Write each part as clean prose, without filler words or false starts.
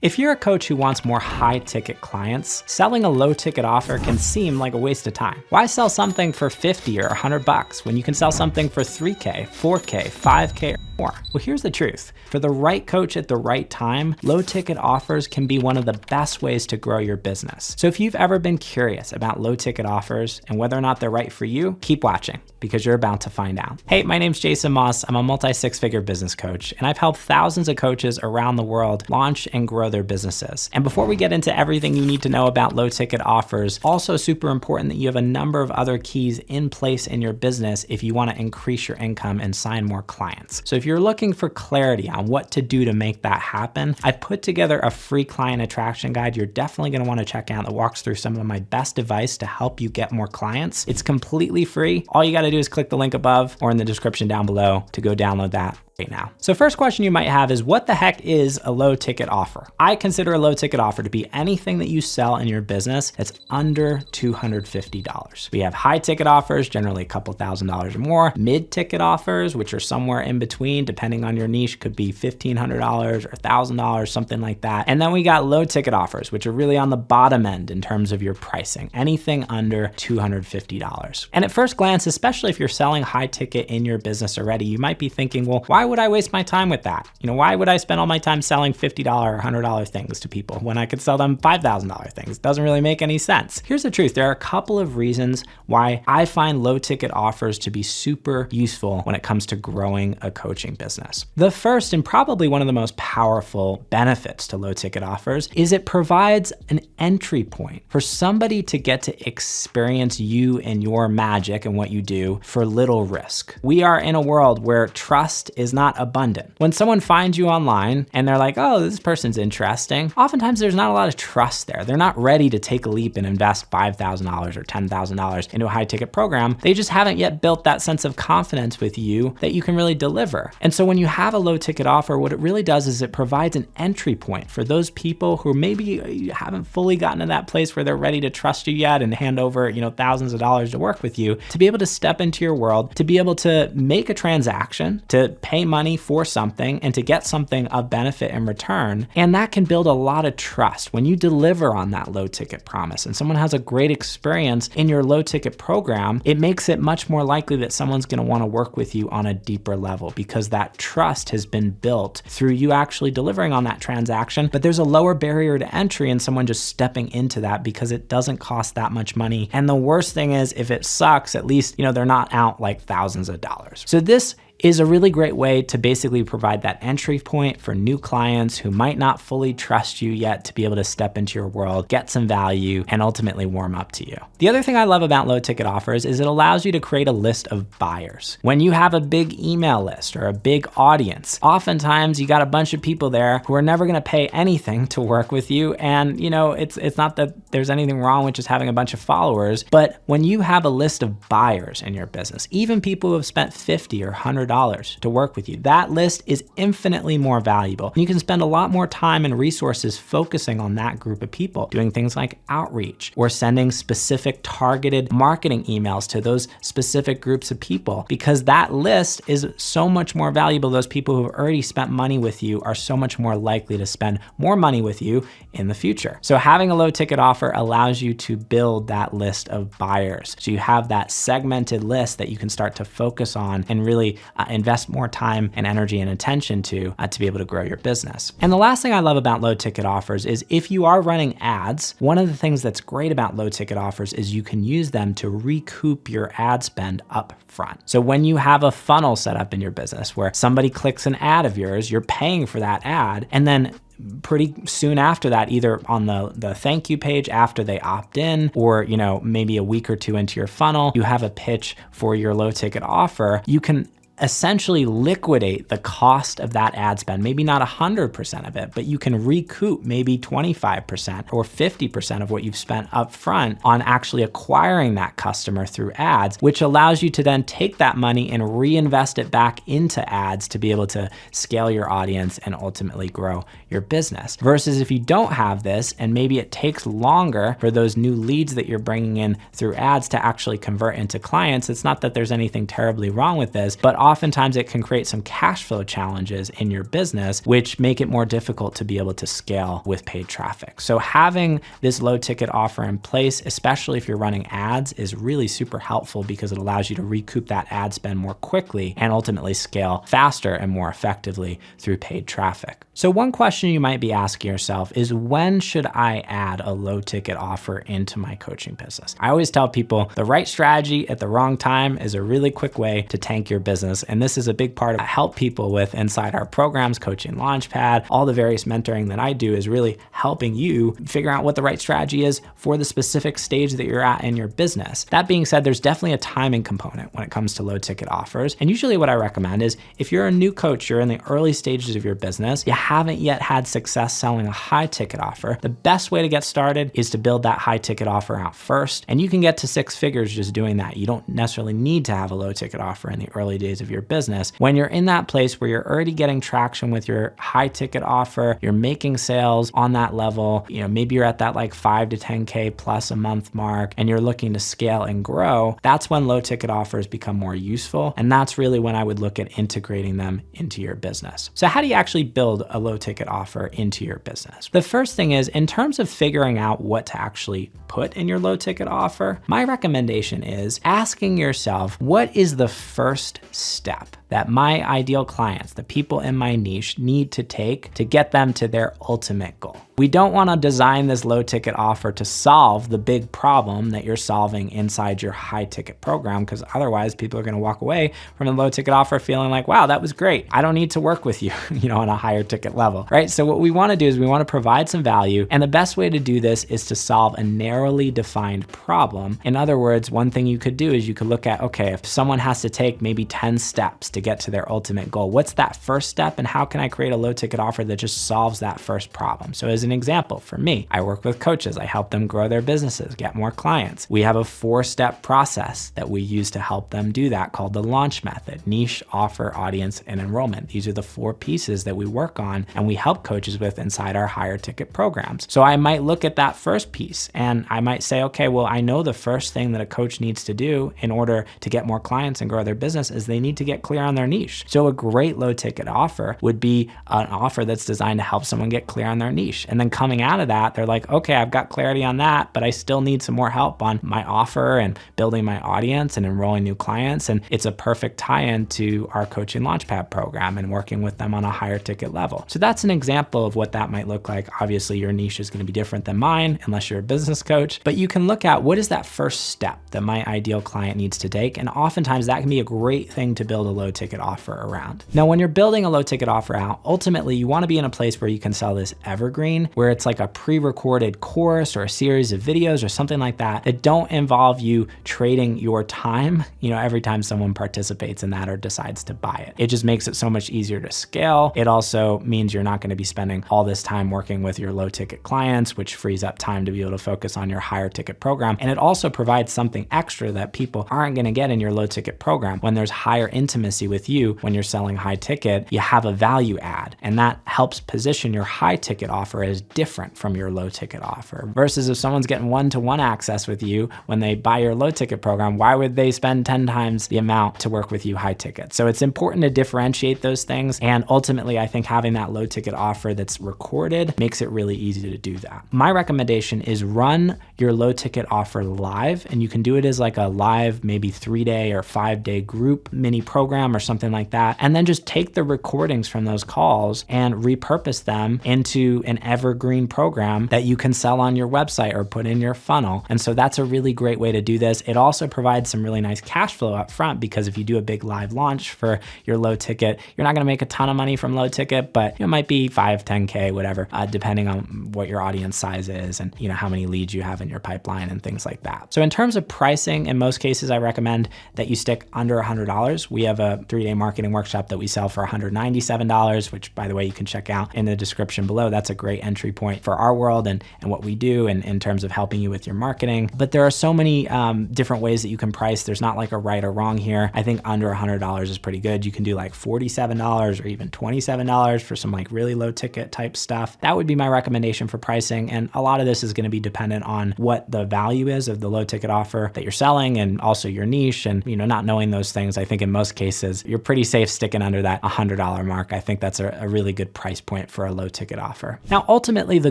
If you're a coach who wants more high-ticket clients, selling a low-ticket offer can seem like a waste of time. Why sell something for 50 or 100 bucks when you can sell something for 3K, 4K, 5K, or more? Well, here's the truth. For the right coach at the right time, low-ticket offers can be one of the best ways to grow your business. So if you've ever been curious about low-ticket offers and whether or not they're right for you, keep watching because you're about to find out. Hey, my name's Jason Moss. I'm a multi-six-figure business coach, and I've helped thousands of coaches around the world launch and grow their businesses. And before we get into everything you need to know about low ticket offers, also super important that you have a number of other keys in place in your business if you want to increase your income and sign more clients. So if you're looking for clarity on what to do to make that happen, I put together a free client attraction guide you're definitely going to want to check out that walks through some of my best advice to help you get more clients. It's completely free. All you got to do is click the link above or in the description down below to go download that right now. So first question you might have is, what the heck is a low ticket offer? I consider a low ticket offer to be anything that you sell in your business that's under $250. We have high ticket offers, generally a couple $1,000s or more, mid ticket offers, which are somewhere in between, depending on your niche, could be $1,500 or $1,000, something like that. And then we got low ticket offers, which are really on the bottom end in terms of your pricing, anything under $250. And at first glance, especially if you're selling high ticket in your business already, you might be thinking, well, why would I waste my time with that? Why would I spend all my time selling $50 or $100 things to people when I could sell them $5,000 things? It doesn't really make any sense. Here's the truth. There are a couple of reasons why I find low ticket offers to be super useful when it comes to growing a coaching business. The first and probably one of the most powerful benefits to low ticket offers is it provides an entry point for somebody to get to experience you and your magic and what you do for little risk. We are in a world where trust is not abundant. When someone finds you online and they're like, oh, this person's interesting, oftentimes there's not a lot of trust there. They're not ready to take a leap and invest $5,000 or $10,000 into a high ticket program. They just haven't yet built that sense of confidence with you that you can really deliver. And so when you have a low ticket offer, what it really does is it provides an entry point for those people who maybe you haven't fully gotten to that place where they're ready to trust you yet and hand over, thousands of dollars to work with you, to be able to step into your world, to be able to make a transaction, to pay money for something and to get something of benefit in return. And that can build a lot of trust. When you deliver on that low ticket promise and someone has a great experience in your low ticket program, it makes it much more likely that someone's going to want to work with you on a deeper level because that trust has been built through you actually delivering on that transaction. But there's a lower barrier to entry in someone just stepping into that because it doesn't cost that much money. And the worst thing is, if it sucks, at least, they're not out like thousands of dollars. So this is a really great way to basically provide that entry point for new clients who might not fully trust you yet to be able to step into your world, get some value, and ultimately warm up to you. The other thing I love about low ticket offers is it allows you to create a list of buyers. When you have a big email list or a big audience, oftentimes you got a bunch of people there who are never going to pay anything to work with you. And it's not that there's anything wrong with just having a bunch of followers, but when you have a list of buyers in your business, even people who have spent $50 or $100 to work with you, that list is infinitely more valuable. You can spend a lot more time and resources focusing on that group of people, doing things like outreach or sending specific targeted marketing emails to those specific groups of people, because that list is so much more valuable. Those people who have already spent money with you are so much more likely to spend more money with you in the future. So having a low ticket offer allows you to build that list of buyers. So you have that segmented list that you can start to focus on and really invest more time and energy and attention to be able to grow your business. And the last thing I love about low ticket offers is if you are running ads, one of the things that's great about low ticket offers is you can use them to recoup your ad spend up front. So when you have a funnel set up in your business where somebody clicks an ad of yours, you're paying for that ad, and then pretty soon after that, either on the thank you page after they opt in, or maybe a week or two into your funnel, you have a pitch for your low ticket offer, you can essentially liquidate the cost of that ad spend, maybe not 100% of it, but you can recoup maybe 25% or 50% of what you've spent up front on actually acquiring that customer through ads, which allows you to then take that money and reinvest it back into ads to be able to scale your audience and ultimately grow your business. Versus if you don't have this, and maybe it takes longer for those new leads that you're bringing in through ads to actually convert into clients. It's not that there's anything terribly wrong with this, but oftentimes it can create some cash flow challenges in your business, which make it more difficult to be able to scale with paid traffic. So having this low ticket offer in place, especially if you're running ads, is really super helpful because it allows you to recoup that ad spend more quickly and ultimately scale faster and more effectively through paid traffic. So one question you might be asking yourself is, when should I add a low ticket offer into my coaching business? I always tell people the right strategy at the wrong time is a really quick way to tank your business. And this is a big part of what I help people with inside our programs, Coaching Launchpad, all the various mentoring that I do is really helping you figure out what the right strategy is for the specific stage that you're at in your business. That being said, there's definitely a timing component when it comes to low ticket offers. And usually what I recommend is if you're a new coach, you're in the early stages of your business, you haven't yet had success selling a high ticket offer, the best way to get started is to build that high ticket offer out first. And you can get to 6 figures just doing that. You don't necessarily need to have a low ticket offer in the early days of your business. When you're in that place where you're already getting traction with your high ticket offer, you're making sales on that level, maybe you're at that like 5 to 10K plus a month mark and you're looking to scale and grow, that's when low ticket offers become more useful. And that's really when I would look at integrating them into your business. So how do you actually build a low ticket offer into your business? The first thing is, in terms of figuring out what to actually put in your low ticket offer, my recommendation is asking yourself, what is the first step that my ideal clients, the people in my niche, need to take to get them to their ultimate goal? We don't want to design this low ticket offer to solve the big problem that you're solving inside your high ticket program, because otherwise people are going to walk away from a low ticket offer feeling like, wow, that was great. I don't need to work with you, on a higher ticket level, right? So what we want to do is we want to provide some value. And the best way to do this is to solve a narrowly defined problem. In other words, one thing you could do is you could look at, okay, if someone has to take maybe 10 steps to get to their ultimate goal, what's that first step and how can I create a low ticket offer that just solves that first problem? So as an example, for me, I work with coaches. I help them grow their businesses, get more clients. We have a 4-step process that we use to help them do that called the launch method: niche, offer, audience, and enrollment. These are the 4 pieces that we work on and we help coaches with inside our higher ticket programs. So I might look at that first piece and I might say, okay, well, I know the first thing that a coach needs to do in order to get more clients and grow their business is they need to get clear on their niche. So a great low ticket offer would be an offer that's designed to help someone get clear on their niche. And then coming out of that, they're like, okay, I've got clarity on that, but I still need some more help on my offer and building my audience and enrolling new clients. And it's a perfect tie-in to our Coaching Launchpad program and working with them on a higher ticket level. So that's an example of what that might look like. Obviously, your niche is going to be different than mine unless you're a business coach, but you can look at what is that first step that my ideal client needs to take. And oftentimes that can be a great thing to build a low ticket offer around. Now, when you're building a low ticket offer out, ultimately you want to be in a place where you can sell this evergreen, where it's like a pre-recorded course or a series of videos or something like that that don't involve you trading your time, every time someone participates in that or decides to buy it. It just makes it so much easier to scale. It also means you're not going to be spending all this time working with your low ticket clients, which frees up time to be able to focus on your higher ticket program. And it also provides something extra that people aren't going to get in your low ticket program. When there's higher intimacy with you, when you're selling high ticket, you have a value add, and that helps position your high ticket offer as different from your low ticket offer. Versus if someone's getting 1-to-1 access with you when they buy your low ticket program, why would they spend 10 times the amount to work with you high ticket? So it's important to differentiate those things. And ultimately, I think having that low ticket offer that's recorded makes it really easy to do that. My recommendation is run your low ticket offer live, and you can do it as like a live, maybe 3-day or 5-day group mini program or something like that. And then just take the recordings from those calls and repurpose them into an evergreen program that you can sell on your website or put in your funnel. And so that's a really great way to do this. It also provides some really nice cash flow up front, because if you do a big live launch for your low ticket, you're not going to make a ton of money from low ticket, but it might be 5, 10K, whatever, depending on what your audience size is and how many leads you have in your pipeline and things like that. So in terms of pricing, in most cases, I recommend that you stick under $100. We have a 3-day marketing workshop that we sell for $197, which, by the way, you can check out in the description below. That's a great entry point for our world and what we do in terms of helping you with your marketing. But there are so many different ways that you can price. There's not like a right or wrong here. I think under $100 is pretty good. You can do like $47 or even $27 for some like really low ticket type stuff. That would be my recommendation for pricing. And a lot of this is going to be dependent on what the value is of the low ticket offer that you're selling and also your niche. And, not knowing those things, I think in most cases, because you're pretty safe sticking under that $100 mark. I think that's a really good price point for a low ticket offer. Now, ultimately, the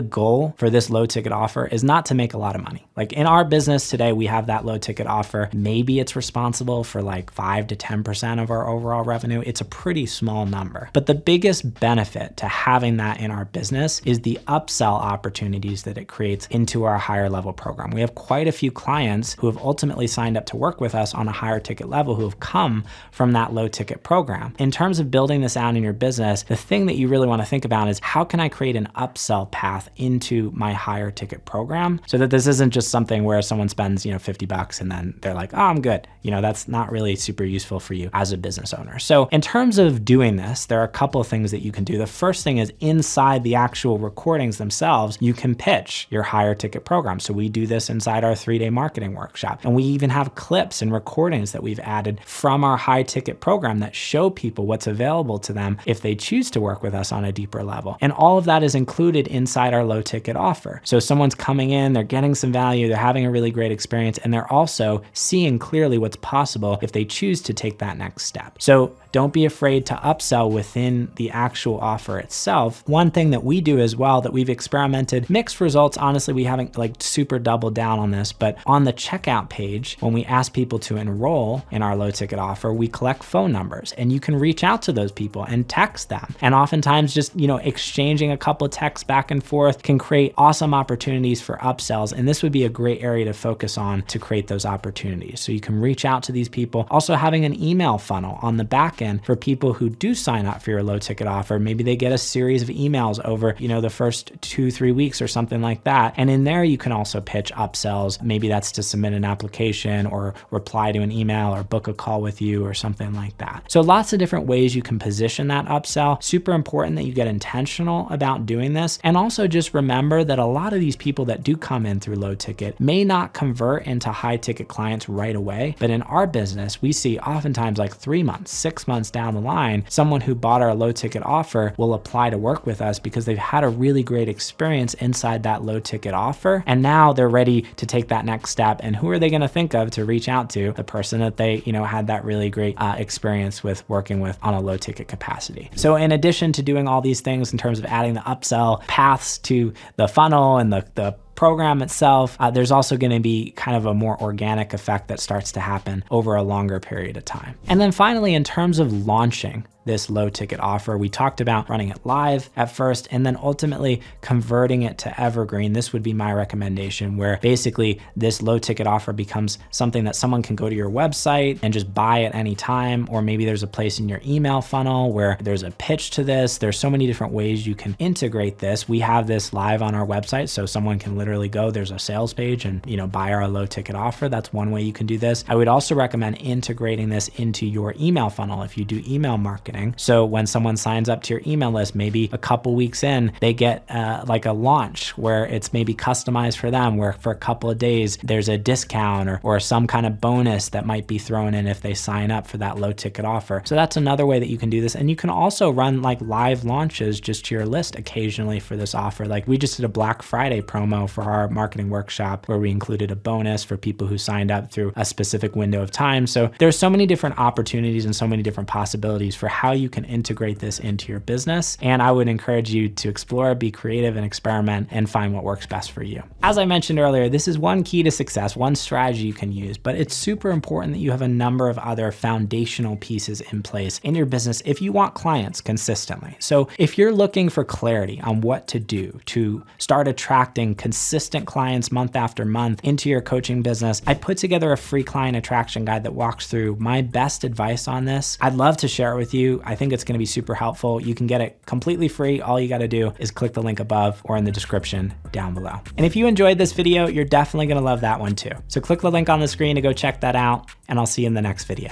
goal for this low ticket offer is not to make a lot of money. Like in our business today, we have that low ticket offer. Maybe it's responsible for like 5 to 10% of our overall revenue. It's a pretty small number. But the biggest benefit to having that in our business is the upsell opportunities that it creates into our higher level program. We have quite a few clients who have ultimately signed up to work with us on a higher ticket level who have come from that low ticket program. In terms of building this out in your business, the thing that you really want to think about is how can I create an upsell path into my higher ticket program so that this isn't just something where someone spends, $50 and then they're like, oh, I'm good. That's not really super useful for you as a business owner. So in terms of doing this, there are a couple of things that you can do. The first thing is inside the actual recordings themselves, you can pitch your higher ticket program. So we do this inside our 3-day marketing workshop. And we even have clips and recordings that we've added from our high ticket program that show people what's available to them if they choose to work with us on a deeper level. And all of that is included inside our low ticket offer. So someone's coming in, they're getting some value, they're having a really great experience, and they're also seeing clearly what's possible if they choose to take that next step. So don't be afraid to upsell within the actual offer itself. One thing that we do as well that we've experimented, mixed results, honestly, we haven't like super doubled down on this, but on the checkout page, when we ask people to enroll in our low ticket offer, we collect phone numbers and you can reach out to those people and text them. And oftentimes just, exchanging a couple of texts back and forth can create awesome opportunities for upsells. And this would be a great area to focus on to create those opportunities. So you can reach out to these people. Also having an email funnel on the back end for people who do sign up for your low ticket offer. Maybe they get a series of emails over, the first 2-3 weeks or something like that. And in there, you can also pitch upsells. Maybe that's to submit an application or reply to an email or book a call with you or something like that. So lots of different ways you can position that upsell. Super important that you get intentional about doing this. And also just remember that a lot of these people that do come in through low ticket may not convert into high ticket clients right away. But in our business, we see oftentimes like 3 months, 6 months down the line, someone who bought our low ticket offer will apply to work with us because they've had a really great experience inside that low ticket offer. And now they're ready to take that next step. And who are they going to think of to reach out to? The person that they, had that really great experience with working with on a low ticket capacity. So in addition to doing all these things in terms of adding the upsell paths to the funnel and the program itself, there's also going to be kind of a more organic effect that starts to happen over a longer period of time. And then finally, in terms of launching this low ticket offer, we talked about running it live at first and then ultimately converting it to evergreen. This would be my recommendation, where basically this low ticket offer becomes something that someone can go to your website and just buy at any time, or maybe there's a place in your email funnel where there's a pitch to this. There's so many different ways you can integrate this. We have this live on our website, so someone can literally go, there's a sales page and buy our low ticket offer. That's one way you can do this. I would also recommend integrating this into your email funnel if you do email marketing. So when someone signs up to your email list, maybe a couple weeks in, they get like a launch where it's maybe customized for them, where for a couple of days, there's a discount or some kind of bonus that might be thrown in if they sign up for that low ticket offer. So that's another way that you can do this. And you can also run like live launches just to your list occasionally for this offer. Like we just did a Black Friday promo for our marketing workshop where we included a bonus for people who signed up through a specific window of time. So there's so many different opportunities and so many different possibilities for how you can integrate this into your business. And I would encourage you to explore, be creative, and experiment and find what works best for you. As I mentioned earlier, this is one key to success, one strategy you can use, but it's super important that you have a number of other foundational pieces in place in your business if you want clients consistently. So if you're looking for clarity on what to do to start attracting consistent clients month after month into your coaching business, I put together a free client attraction guide that walks through my best advice on this. I'd love to share it with you. I think it's going to be super helpful. You can get it completely free. All you got to do is click the link above or in the description down below. And if you enjoyed this video, you're definitely going to love that one too. So click the link on the screen to go check that out, and I'll see you in the next video.